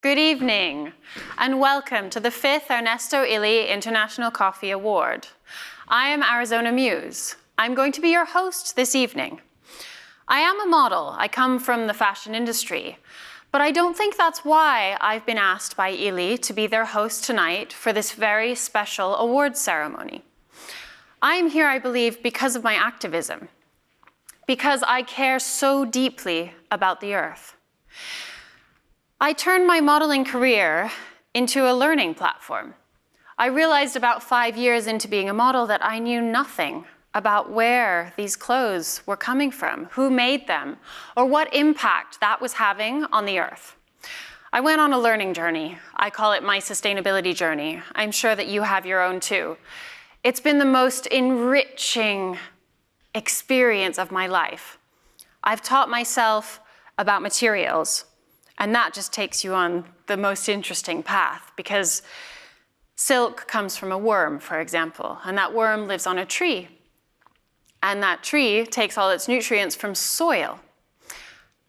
Good evening, and welcome to the 5th Ernesto Illy International Coffee Award. I am Arizona Muse. I'm going to be your host this evening. I am a model. I come from the fashion industry, but I don't think that's why I've been asked by Illy to be their host tonight for this very special award ceremony. I am here, I believe, because of my activism, because I care so deeply about the earth. I turned my modeling career into a learning platform. I realized about 5 years into being a model that I knew nothing about where these clothes were coming from, who made them, or what impact that was having on the earth. I went on a learning journey. I call it my sustainability journey. I'm sure that you have your own too. It's been the most enriching experience of my life. I've taught myself about materials, and that just takes you on the most interesting path, because silk comes from a worm, for example, and that worm lives on a tree. And that tree takes all its nutrients from soil.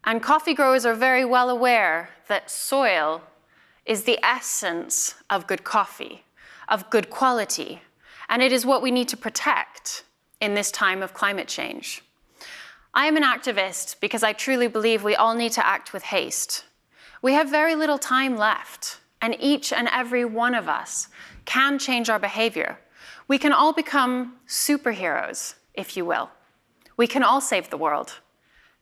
And coffee growers are very well aware that soil is the essence of good coffee, of good quality, and it is what we need to protect in this time of climate change. I am an activist because I truly believe we all need to act with haste. We have very little time left, and each and every one of us can change our behavior. We can all become superheroes, if you will. We can all save the world,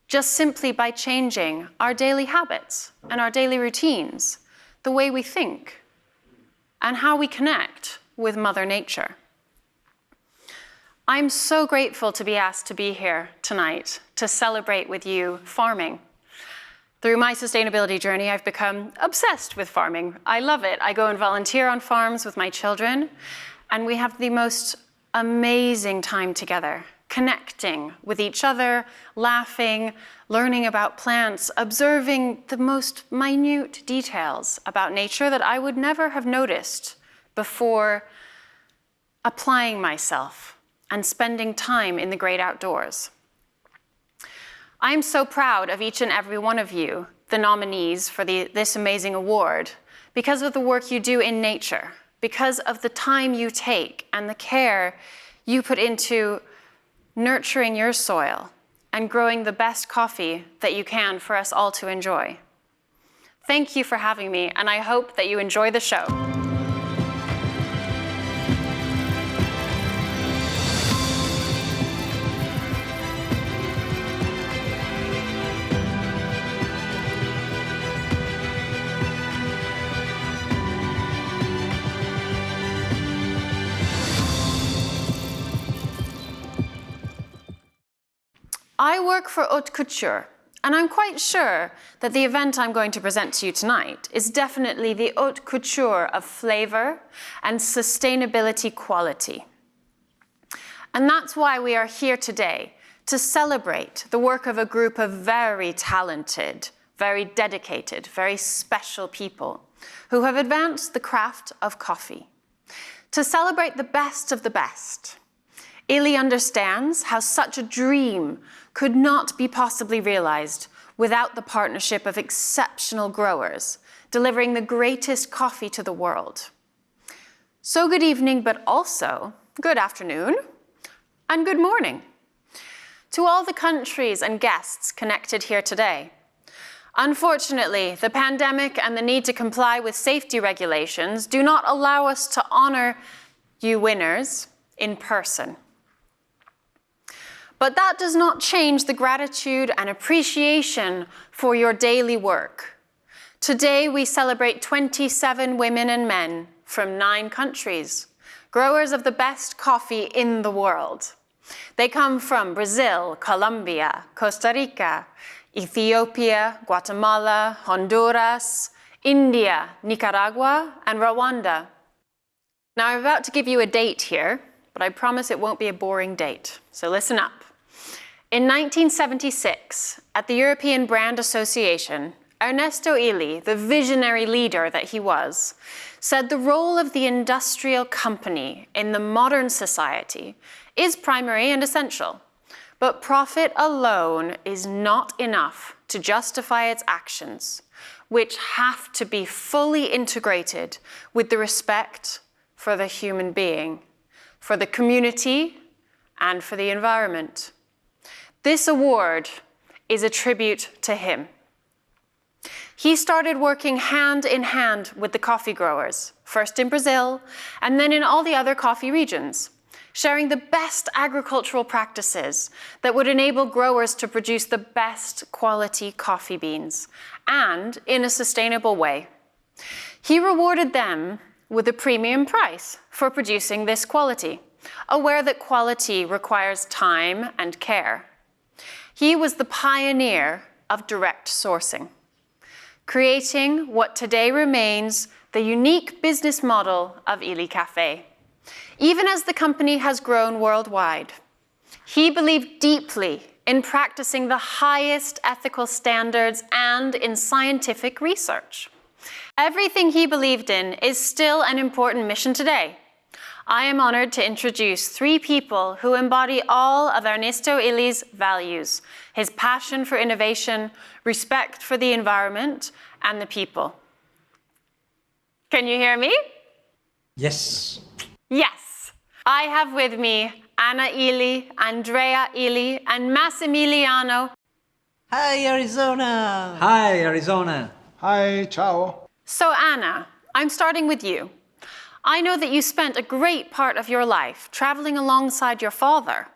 just simply by changing our daily habits and our daily routines, the way we think, and how we connect with Mother Nature. I'm so grateful to be asked to be here tonight to celebrate with you farming. Through my sustainability journey, I've become obsessed with farming. I love it. I go and volunteer on farms with my children, and we have the most amazing time together, connecting with each other, laughing, learning about plants, observing the most minute details about nature that I would never have noticed before applying myself and spending time in the great outdoors. I'm so proud of each and every one of you, the nominees for this amazing award, because of the work you do in nature, because of the time you take and the care you put into nurturing your soil and growing the best coffee that you can for us all to enjoy. Thank you for having me, and I hope that you enjoy the show. I work for haute couture, and I'm quite sure that the event I'm going to present to you tonight is definitely the haute couture of flavor and sustainability quality. And that's why we are here today, to celebrate the work of a group of very talented, very dedicated, very special people who have advanced the craft of coffee. To celebrate the best of the best. Illy understands how such a dream could not be possibly realized without the partnership of exceptional growers, delivering the greatest coffee to the world. So good evening, but also good afternoon and good morning to all the countries and guests connected here today. Unfortunately, the pandemic and the need to comply with safety regulations do not allow us to honor you winners in person. But that does not change the gratitude and appreciation for your daily work. Today, we celebrate 27 women and men from 9 countries, growers of the best coffee in the world. They come from Brazil, Colombia, Costa Rica, Ethiopia, Guatemala, Honduras, India, Nicaragua, and Rwanda. Now, I'm about to give you a date here, but I promise it won't be a boring date, so listen up. In 1976, at the European Brand Association, Ernesto Illy, the visionary leader that he was, said the role of the industrial company in the modern society is primary and essential, But profit alone is not enough to justify its actions, which have to be fully integrated with the respect for the human being, for the community, and for the environment. This award is a tribute to him. He started working hand in hand with the coffee growers, first in Brazil and then in all the other coffee regions, sharing the best agricultural practices that would enable growers to produce the best quality coffee beans, and in a sustainable way. He rewarded them with a premium price for producing this quality, aware that quality requires time and care. He was the pioneer of direct sourcing, creating what today remains the unique business model of Illy Café. Even as the company has grown worldwide, he believed deeply in practicing the highest ethical standards and in scientific research. Everything he believed in is still an important mission today. I am honored to introduce 3 people who embody all of Ernesto Illy's values: his passion for innovation, respect for the environment, and the people. Can you hear me? Yes. Yes. I have with me Anna Illy, Andrea Illy, and Massimiliano. Hi, Arizona! Hi, Arizona. Hi, ciao. So Anna, I'm starting with you. I know that you spent a great part of your life traveling alongside your father,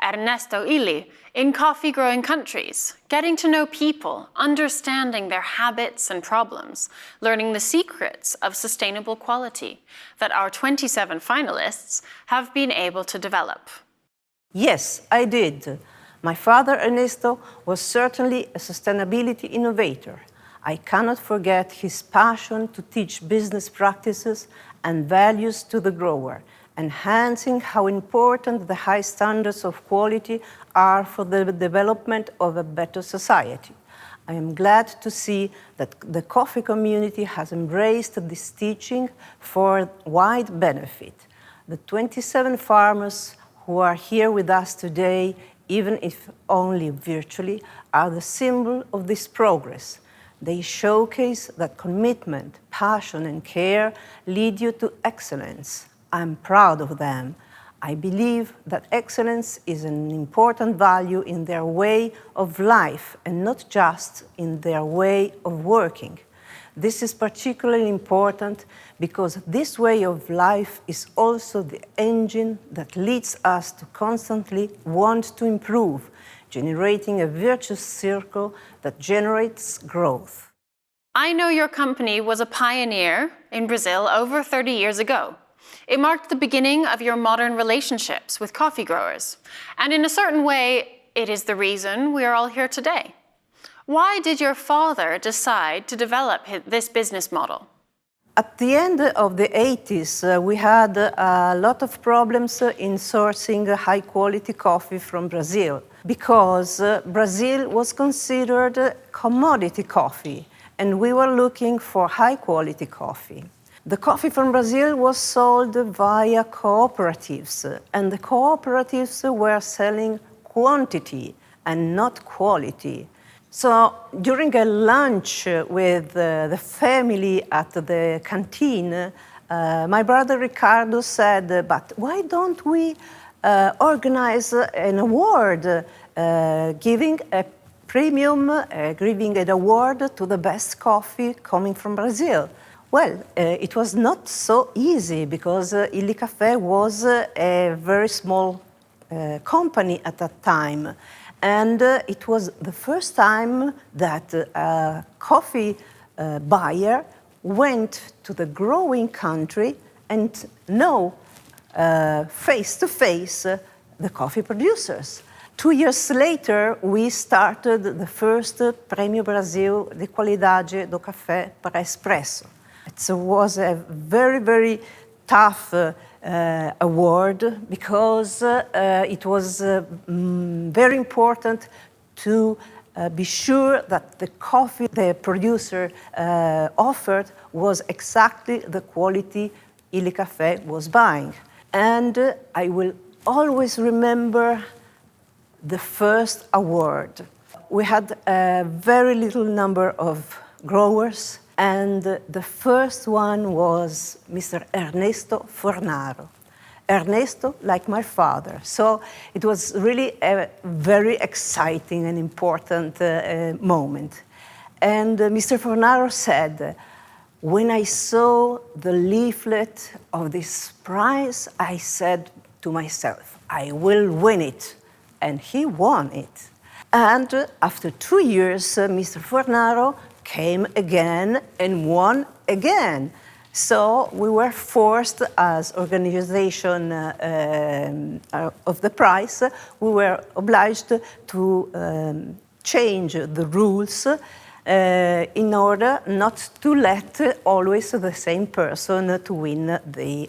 Ernesto Illy, in coffee-growing countries, getting to know people, understanding their habits and problems, learning the secrets of sustainable quality that our 27 finalists have been able to develop. Yes, I did. My father, Ernesto, was certainly a sustainability innovator. I cannot forget his passion to teach business practices and values to the grower, enhancing how important the high standards of quality are for the development of a better society. I am glad to see that the coffee community has embraced this teaching for wide benefit. The 27 farmers who are here with us today, even if only virtually, are the symbol of this progress. They showcase that commitment, passion, and care lead you to excellence. I'm proud of them. I believe that excellence is an important value in their way of life and not just in their way of working. This is particularly important because this way of life is also the engine that leads us to constantly want to improve, generating a virtuous circle that generates growth. I know your company was a pioneer in Brazil over 30 years ago. It marked the beginning of your modern relationships with coffee growers. And in a certain way, it is the reason we are all here today. Why did your father decide to develop this business model? At the end of the 80s, we had a lot of problems in sourcing high-quality coffee from Brazil because Brazil was considered commodity coffee, and we were looking for high-quality coffee. The coffee from Brazil was sold via cooperatives, and the cooperatives were selling quantity and not quality. So during a lunch with the family at the canteen, my brother Ricardo said, but why don't we organize an award giving a premium, giving an award to the best coffee coming from Brazil? Well, it was not so easy because Illy Café was a very small company at that time. And it was the first time that a coffee buyer went to the growing country and know face-to-face the coffee producers. 2 years later, we started the first Prêmio Brasil de Qualidade do Café para Espresso. It was a very, very tough award because it was very important to be sure that the coffee the producer offered was exactly the quality Illy Café was buying. And I will always remember the first award. We had a very little number of growers, and the first one was Mr. Ernesto Fornaro. Ernesto, like my father. So it was really a very exciting and important moment. And Mr. Fornaro said, when I saw the leaflet of this prize, I said to myself, I will win it. And he won it. And after 2 years, Mr. Fornaro came again and won again. So we were forced, as organization of the prize, we were obliged to change the rules in order not to let always the same person to win the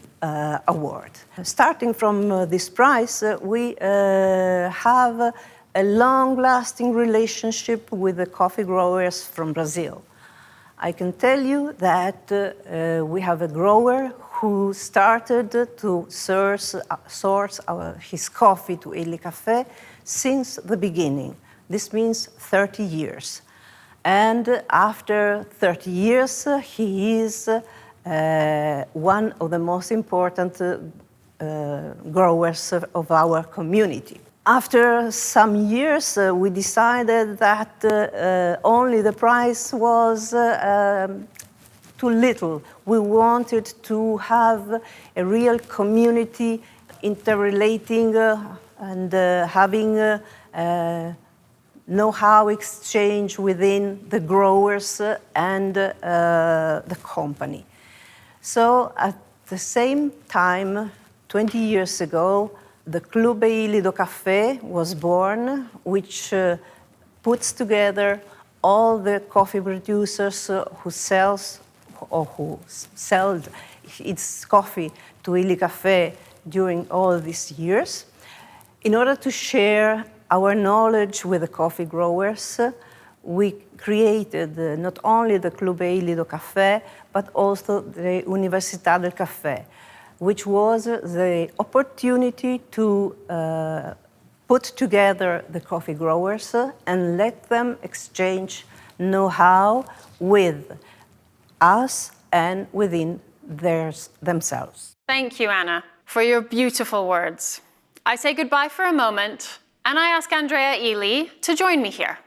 award. Starting from this prize, we have a long-lasting relationship with the coffee growers from Brazil. I can tell you that we have a grower who started to source his coffee to Illy Café since the beginning. This means 30 years. And after 30 years, he is one of the most important growers of our community. After some years, we decided that only the price was too little. We wanted to have a real community interrelating and having know-how exchange within the growers and the company. So at the same time, 20 years ago, the Club Illy do Café was born, which puts together all the coffee producers who sell its coffee to Illy Café during all these years. In order to share our knowledge with the coffee growers, we created not only the Club Illy do Café, but also the Università del Café, which was the opportunity to put together the coffee growers and let them exchange know-how with us and within themselves. Thank you, Anna, for your beautiful words. I say goodbye for a moment, and I ask Andrea Illy to join me here.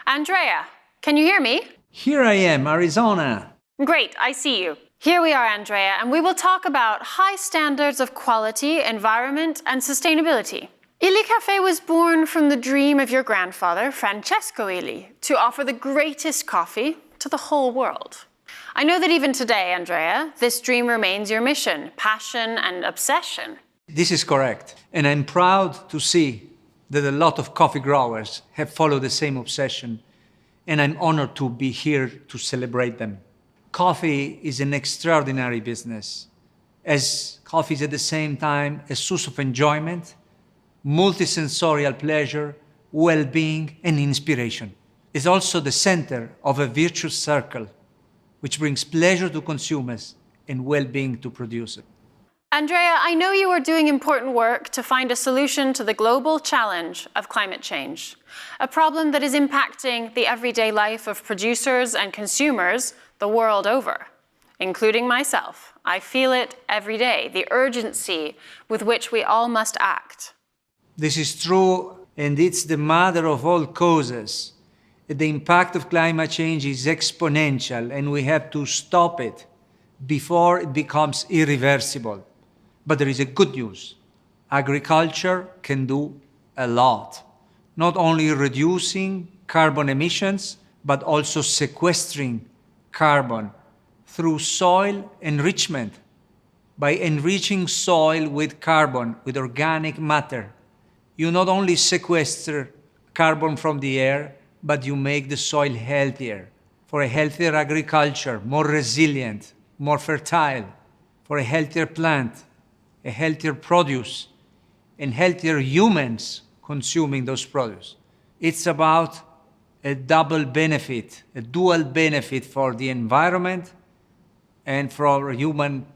Andrea, can you hear me? Here I am, Arizona. Great, I see you. Here we are, Andrea, and we will talk about high standards of quality, environment, and sustainability. Illy Café was born from the dream of your grandfather, Francesco Illy, to offer the greatest coffee to the whole world. I know that even today, Andrea, this dream remains your mission, passion, and obsession. This is correct. And I'm proud to see that a lot of coffee growers have followed the same obsession, and I'm honored to be here to celebrate them. Coffee is an extraordinary business, as coffee is at the same time a source of enjoyment, multisensorial pleasure, well-being, and inspiration. It's also the center of a virtuous circle, which brings pleasure to consumers and well-being to producers. Andrea, I know you are doing important work to find a solution to the global challenge of climate change, a problem that is impacting the everyday life of producers and consumers the world over, including myself. I feel it every day, the urgency with which we all must act. This is true, and it's the mother of all causes. The impact of climate change is exponential, and we have to stop it before it becomes irreversible. But there is a good news. Agriculture can do a lot, not only reducing carbon emissions, but also sequestering carbon through soil enrichment, by enriching soil with carbon, with organic matter. You not only sequester carbon from the air, but you make the soil healthier, for a healthier agriculture, more resilient, more fertile, for a healthier plant, a healthier produce, and healthier humans consuming those produce. It's about a double benefit, a dual benefit for the environment and for human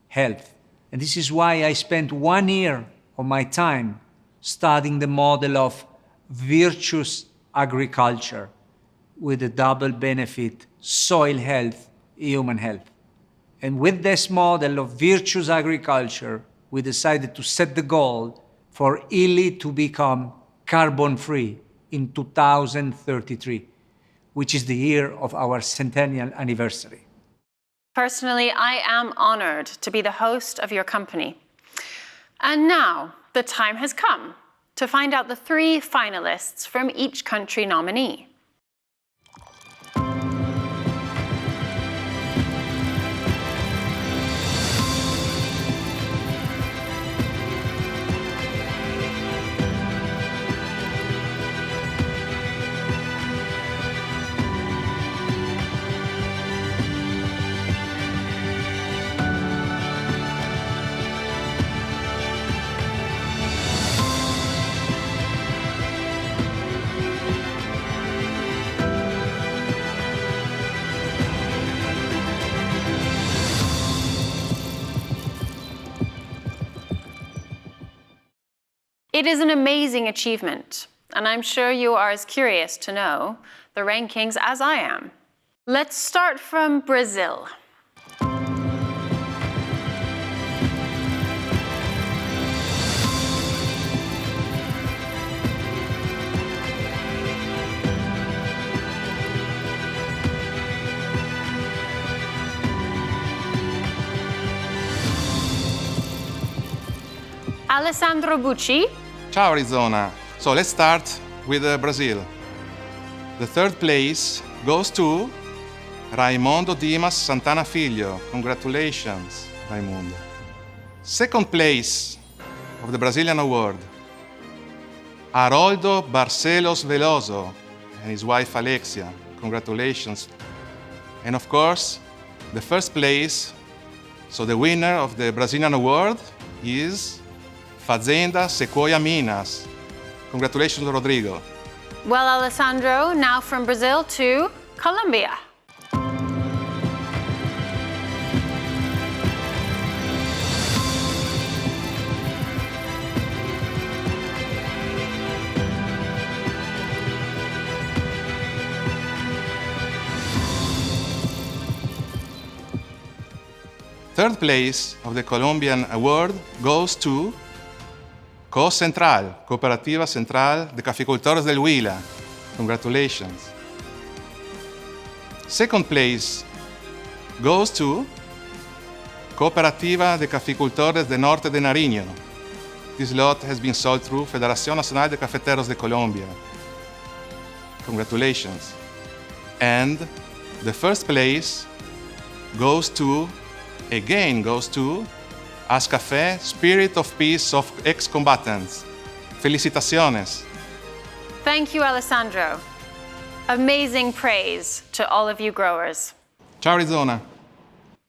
health. And this is why I spent 1 year of my time studying the model of virtuous agriculture with a double benefit, soil health, human health. And with this model of virtuous agriculture, we decided to set the goal for Illy to become carbon-free in 2033, which is the year of our centennial anniversary. Personally, I am honored to be the host of your company. And now the time has come to find out the 3 finalists from each country nominee. It is an amazing achievement, and I'm sure you are as curious to know the rankings as I am. Let's start from Brazil. Alessandro Bucci. Ciao Arizona. So let's start with Brazil. The 3rd place goes to Raimundo Dimas Santana Filho. Congratulations, Raimundo. 2nd place of the Brazilian award, Haroldo Barcelos Veloso and his wife Alexia. Congratulations. And of course, the 1st place, so the winner of the Brazilian award is Fazenda Sequoia Minas. Congratulations, Rodrigo. Well, Alessandro, now from Brazil to Colombia. Third place of the Colombian award goes to CoCentral, Cooperativa Central de Caficultores del Huila. Congratulations. Second place goes to Cooperativa de Caficultores de Norte de Nariño. This lot has been sold through Federación Nacional de Cafeteros de Colombia. Congratulations. And the first place goes to Ascafé, Spirit of Peace of Ex-Combatants. Felicitaciones. Thank you, Alessandro. Amazing praise to all of you growers. Ciao, Arizona.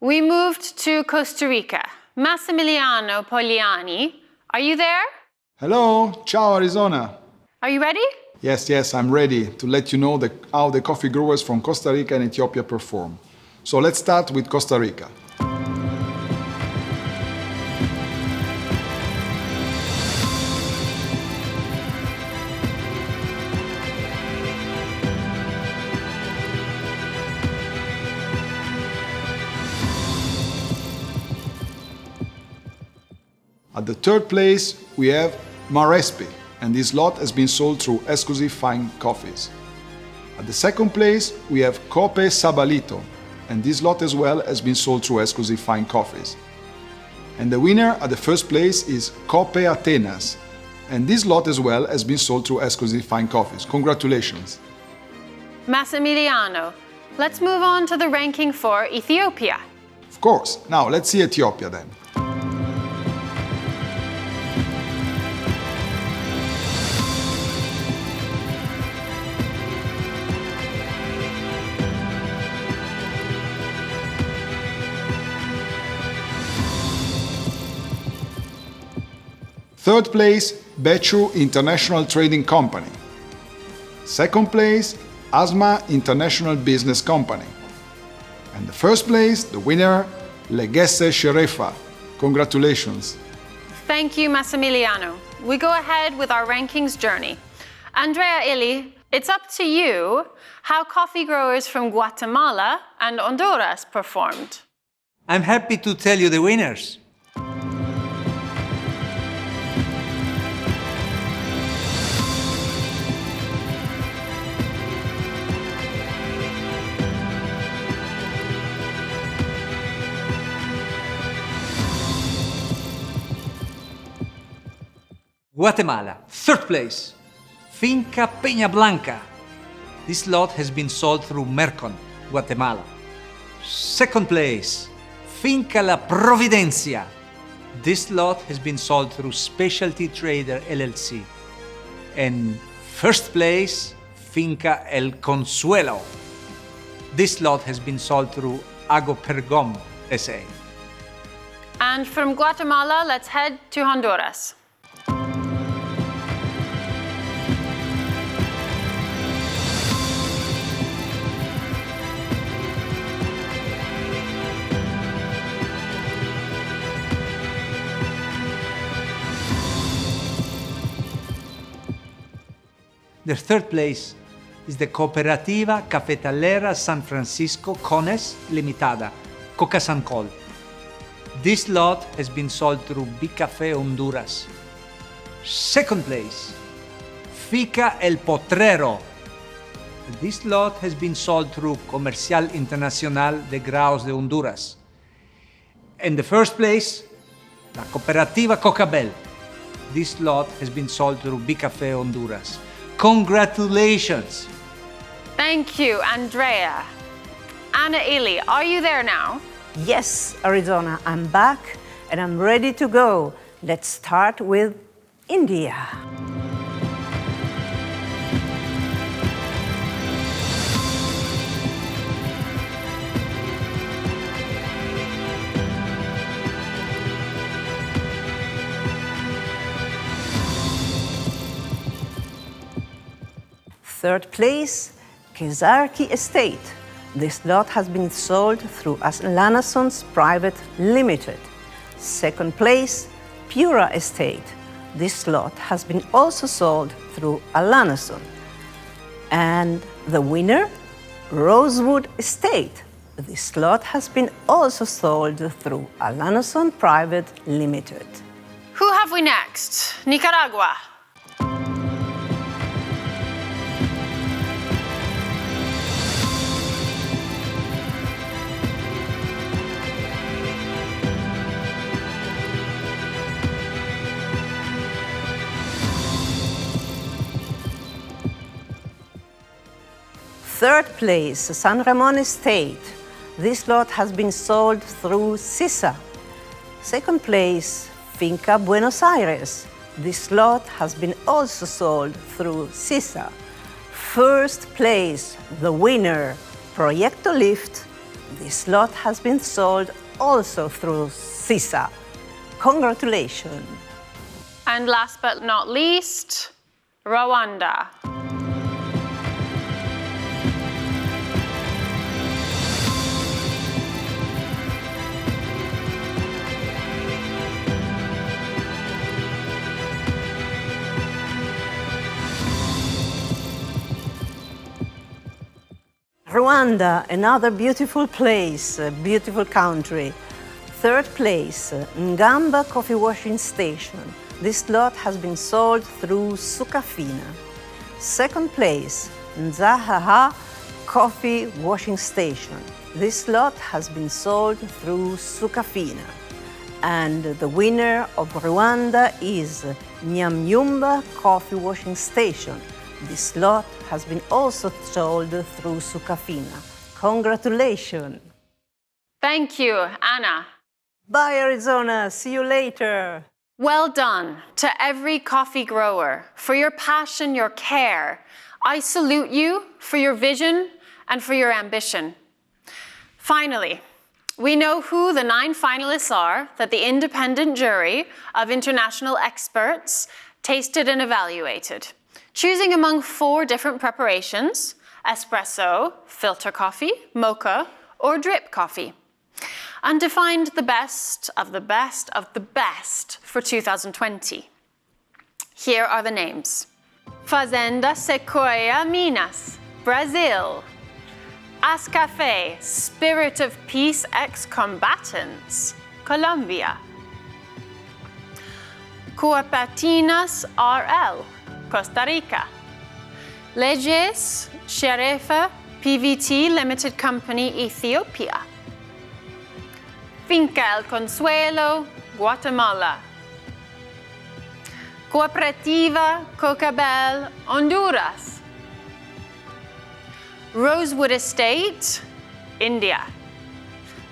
We moved to Costa Rica. Massimiliano Poliani, are you there? Hello, ciao Arizona. Are you ready? Yes, I'm ready to let you know how the coffee growers from Costa Rica and Ethiopia perform. So let's start with Costa Rica. At the third place, we have Marespi, and this lot has been sold through Exclusive Fine Coffees. At the second place, we have Cope Sabalito, and this lot as well has been sold through Exclusive Fine Coffees. And the winner at the first place is Cope Atenas, and this lot as well has been sold through Exclusive Fine Coffees. Congratulations. Massimiliano, let's move on to the ranking for Ethiopia. Of course. Now let's see Ethiopia then. Third place, Bechu International Trading Company. Second place, Asma International Business Company. And the first place, the winner, Legesse Sherefa. Congratulations. Thank you, Massimiliano. We go ahead with our rankings journey. Andrea Illy, it's up to you how coffee growers from Guatemala and Honduras performed. I'm happy to tell you the winners. Guatemala, third place, Finca Peña Blanca. This lot has been sold through Mercon, Guatemala. Second place, Finca La Providencia. This lot has been sold through Specialty Trader LLC. And first place, Finca El Consuelo. This lot has been sold through Agopergom SA. And from Guatemala, let's head to Honduras. The third place is the Cooperativa Cafetalera San Francisco Cones Limitada, Coca Sancol. This lot has been sold through Bicafe Honduras. Second place, Fica El Potrero. This lot has been sold through Comercial Internacional de Graus de Honduras. And the first place, La Cooperativa Cocabel. This lot has been sold through Bicafe Honduras. Congratulations! Thank you, Andrea. Anna Illy, are you there now? Yes, Arizona, I'm back and I'm ready to go. Let's start with India. Third place, Kesarki Estate. This lot has been sold through Lanason's Private Limited. Second place, Pura Estate. This lot has been also sold through Lanason. And the winner, Rosewood Estate. This lot has been also sold through Lanason Private Limited. Who have we next? Nicaragua. Third place, San Ramon Estate. This lot has been sold through CISA. Second place, Finca Buenos Aires. This lot has been also sold through CISA. First place, the winner, Proyecto Lift. This lot has been sold also through CISA. Congratulations. And last but not least, Rwanda. Rwanda, another beautiful place, a beautiful country. Third place, Ngamba Coffee Washing Station. This lot has been sold through Sukafina. Second place, Nzahaha Coffee Washing Station. This lot has been sold through Sukafina. And the winner of Rwanda is Nyamyumba Coffee Washing Station. This lot has been also sold through Sukafina. Congratulations! Thank you, Anna. Bye, Arizona. See you later. Well done to every coffee grower for your passion, your care. I salute you for your vision and for your ambition. Finally, we know who the 9 finalists are that the independent jury of international experts tasted and evaluated, choosing among 4 different preparations: espresso, filter coffee, mocha, or drip coffee, and defined the best of the best of the best for 2020. Here are the names. Fazenda Sequoia Minas, Brazil. Ascafé, Spirit of Peace Ex-Combatants, Colombia. Cuapatinas RL, Costa Rica. Leges Sherefa PVT Limited Company, Ethiopia. Finca El Consuelo, Guatemala. Cooperativa Cocabel, Honduras. Rosewood Estate, India.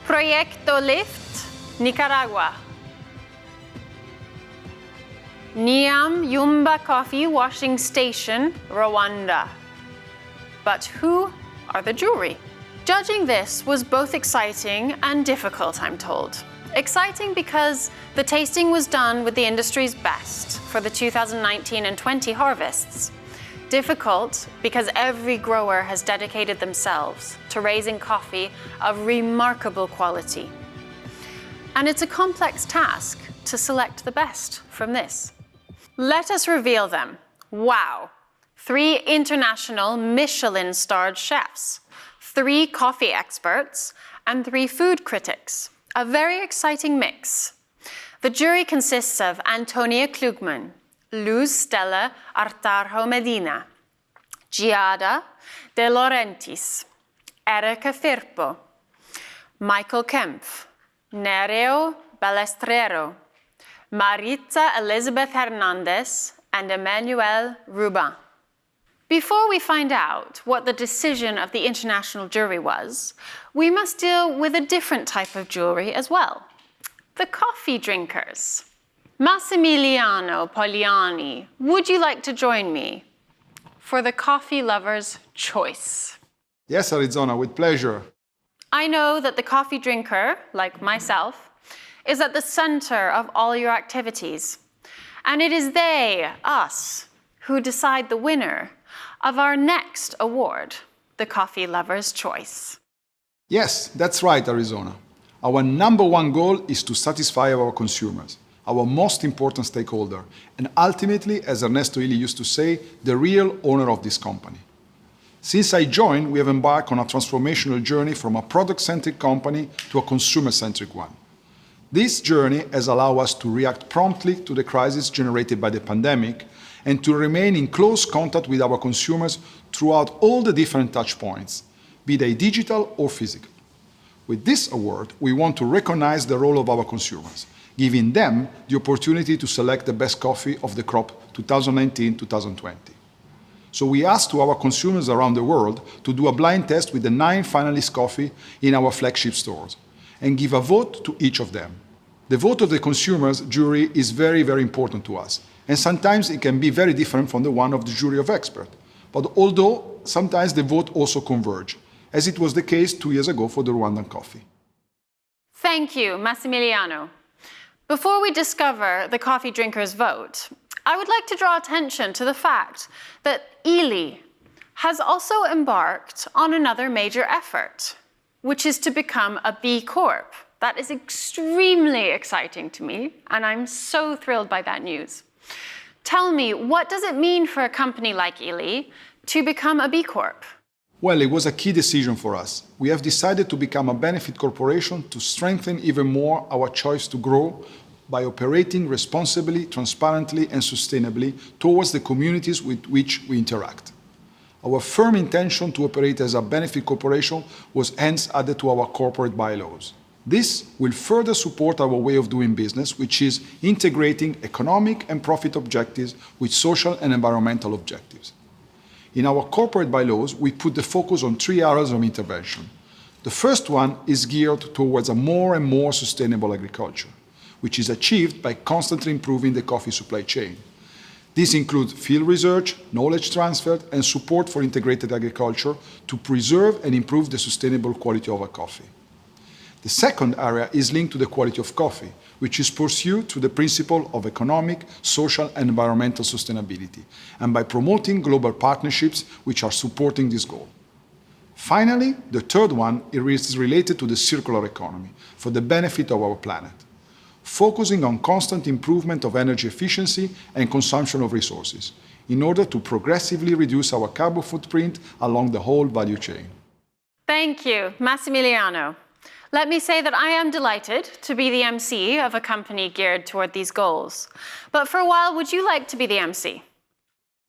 Proyecto Lift, Nicaragua. Niam Yumba Coffee Washing Station, Rwanda. But who are the jury? Judging this was both exciting and difficult, I'm told. Exciting because the tasting was done with the industry's best for the 2019 and 20 harvests. Difficult because every grower has dedicated themselves to raising coffee of remarkable quality. And it's a complex task to select the best from this. Let us reveal them. Wow! 3 international Michelin-starred chefs, 3 coffee experts, and 3 food critics. A very exciting mix. The jury consists of Antonia Klugman, Luz Stella Artarjo Medina, Giada De Laurentiis, Erika Firpo, Michael Kempf, Nereo Balestrero, Maritza Elizabeth Hernandez, and Emmanuel Rubin. Before we find out what the decision of the international jury was, we must deal with a different type of jury as well. The coffee drinkers. Massimiliano Poliani, would you like to join me for the coffee lover's choice? Yes, Arizona, with pleasure. I know that the coffee drinker, like myself, is at the center of all your activities. And it is they, us, who decide the winner of our next award, the Coffee Lover's Choice. Yes, that's right, Arizona. Our number one goal is to satisfy our consumers, our most important stakeholder, and ultimately, as Ernesto Illy used to say, the real owner of this company. Since I joined, we have embarked on a transformational journey from a product-centric company to a consumer-centric one. This journey has allowed us to react promptly to the crisis generated by the pandemic and to remain in close contact with our consumers throughout all the different touch points, be they digital or physical. With this award, we want to recognize the role of our consumers, giving them the opportunity to select the best coffee of the crop 2019-2020. So we asked to our consumers around the world to do a blind test with the 9 finalist coffee in our flagship stores and give a vote to each of them. The vote of the consumers jury is very, very important to us, and sometimes it can be very different from the one of the jury of experts. But although sometimes the vote also converge, as it was the case 2 years ago for the Rwandan coffee. Thank you, Massimiliano. Before we discover the coffee drinkers' vote, I would like to draw attention to the fact that Illy has also embarked on another major effort, which is to become a B Corp. That is extremely exciting to me, and I'm so thrilled by that news. Tell me, what does it mean for a company like Illy to become a B Corp? Well, it was a key decision for us. We have decided to become a benefit corporation to strengthen even more our choice to grow by operating responsibly, transparently, and sustainably towards the communities with which we interact. Our firm intention to operate as a benefit corporation was hence added to our corporate bylaws. This will further support our way of doing business, which is integrating economic and profit objectives with social and environmental objectives. In our corporate bylaws, we put the focus on 3 areas of intervention. The first one is geared towards a more and more sustainable agriculture, which is achieved by constantly improving the coffee supply chain. This includes field research, knowledge transfer, and support for integrated agriculture to preserve and improve the sustainable quality of our coffee. The second area is linked to the quality of coffee, which is pursued through the principle of economic, social, and environmental sustainability, and by promoting global partnerships which are supporting this goal. Finally, the third one is related to the circular economy, for the benefit of our planet, focusing on constant improvement of energy efficiency and consumption of resources, in order to progressively reduce our carbon footprint along the whole value chain. Thank you, Massimiliano. Let me say that I am delighted to be the MC of a company geared toward these goals. But for a while, would you like to be the MC?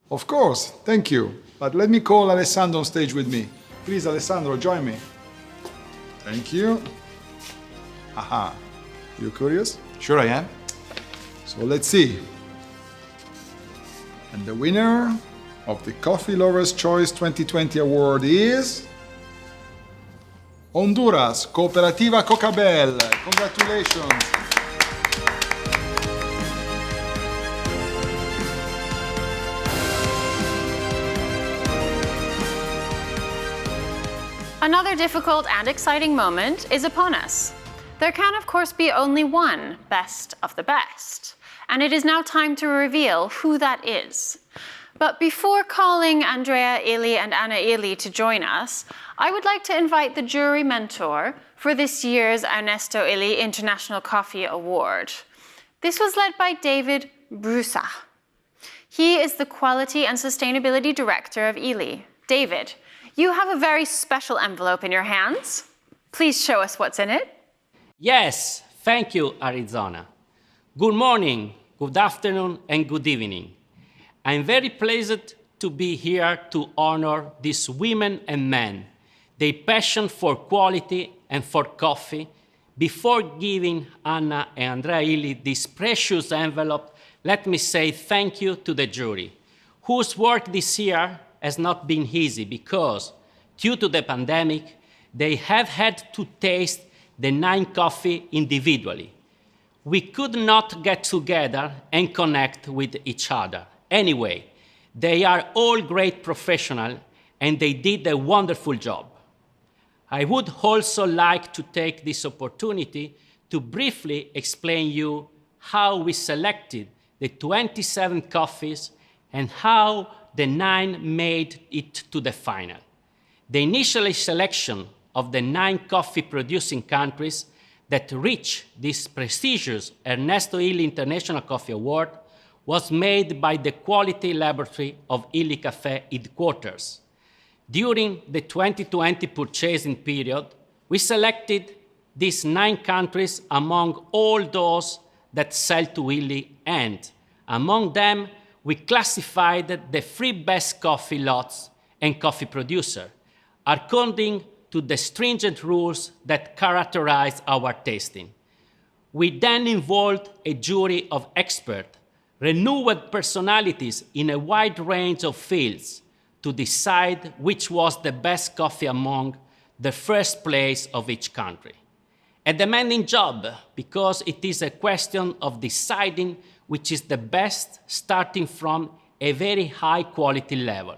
Of course, thank you. But let me call Alessandro on stage with me. Please, Alessandro, join me. Thank you. Aha. You curious? Sure I am. So let's see. And the winner of the Coffee Lovers' Choice 2020 award is Honduras Cooperativa Cocabel. Congratulations. Another difficult and exciting moment is upon us. There can, of course, be only one best of the best, and it is now time to reveal who that is. But before calling Andrea Illy and Anna Illy to join us, I would like to invite the jury mentor for this year's Ernesto Illy International Coffee Award. This was led by David Brusa. He is the Quality and Sustainability Director of Illy. David, you have a very special envelope in your hands. Please show us what's in it. Yes, thank you, Arizona. Good morning, good afternoon, and good evening. I'm very pleased to be here to honor these women and men, their passion for quality and for coffee. Before giving Anna and Andrea Illy this precious envelope, let me say thank you to the jury, whose work this year has not been easy because, due to the pandemic, they have had to taste the 9 coffee individually. We could not get together and connect with each other. Anyway, they are all great professionals and they did a wonderful job. I would also like to take this opportunity to briefly explain you how we selected the 27 coffees and how the 9 made it to the final. The initial selection of the 9 coffee-producing countries that reached this prestigious Ernesto Illy International Coffee Award was made by the Quality Laboratory of Illy Café headquarters. During the 2020 purchasing period, we selected these 9 countries among all those that sell to Illy, and among them, we classified the 3 best coffee lots and coffee producers, according to the stringent rules that characterize our tasting. We then involved a jury of experts, renewed personalities in a wide range of fields to decide which was the best coffee among the first place of each country. A demanding job because it is a question of deciding which is the best starting from a very high quality level.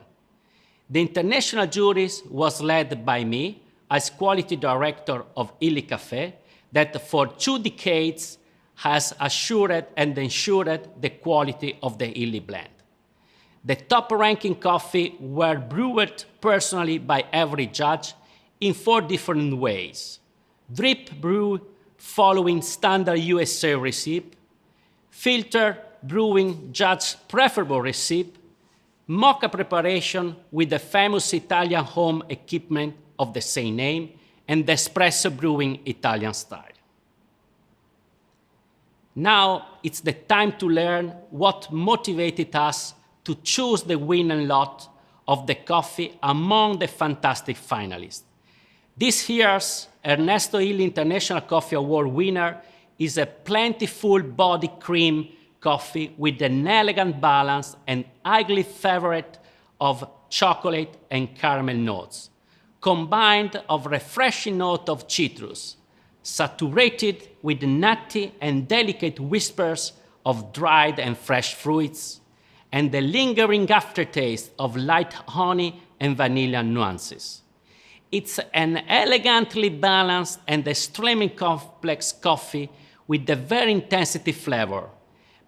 The international jury was led by me as quality director of Illy Café that for 2 decades has assured and ensured the quality of the Illy blend. The top-ranking coffee were brewed personally by every judge in 4 different ways. Drip brew following standard USA recipe, filter brewing judge preferable recipe, mocha preparation with the famous Italian home equipment of the same name, and espresso brewing Italian style. Now it's the time to learn what motivated us to choose the winning lot of the coffee among the fantastic finalists. This year's Ernesto Illy International Coffee Award winner is a plentiful body cream coffee with an elegant balance and highly favorite of chocolate and caramel notes, combined of refreshing note of citrus, saturated with nutty and delicate whispers of dried and fresh fruits, and the lingering aftertaste of light honey and vanilla nuances. It's an elegantly balanced and extremely complex coffee with a very intensity flavor,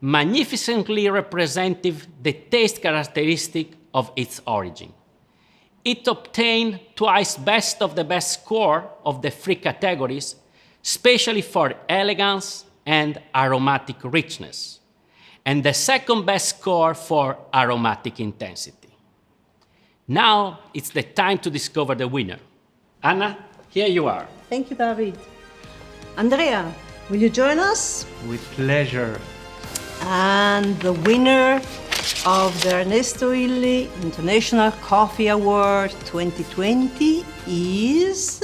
magnificently representative the taste characteristic of its origin. It obtained twice best of the best score of the 3 categories, especially for elegance and aromatic richness. and the second best score for aromatic intensity. Now it's the time to discover the winner. Anna, here you are. Thank you, David. Andrea, will you join us? With pleasure. And the winner of the Ernesto Illy International Coffee Award 2020 is...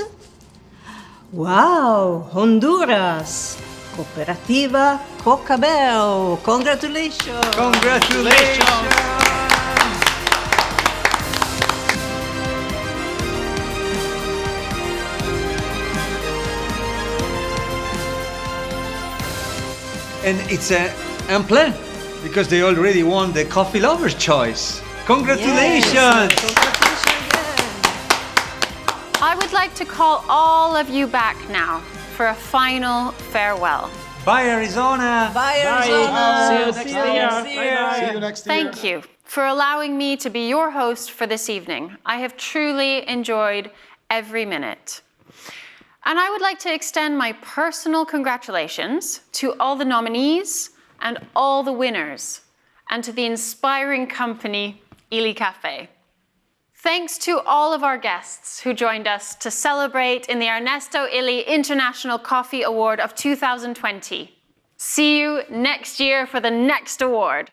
Wow, Honduras, Cooperativa Cocabel. Congratulations! Congratulations! And it's unplanned because they already won the Coffee Lover's Choice. Congratulations! Yes, congratulations again. I would like to call all of you back now for a final farewell. Bye, Arizona! Bye, Arizona. See you next year. See you next year. Thank you for allowing me to be your host for this evening. I have truly enjoyed every minute. And I would like to extend my personal congratulations to all the nominees and all the winners, and to the inspiring company, Illy Cafe. Thanks to all of our guests who joined us to celebrate in the Ernesto Illy International Coffee Award of 2020. See you next year for the next award.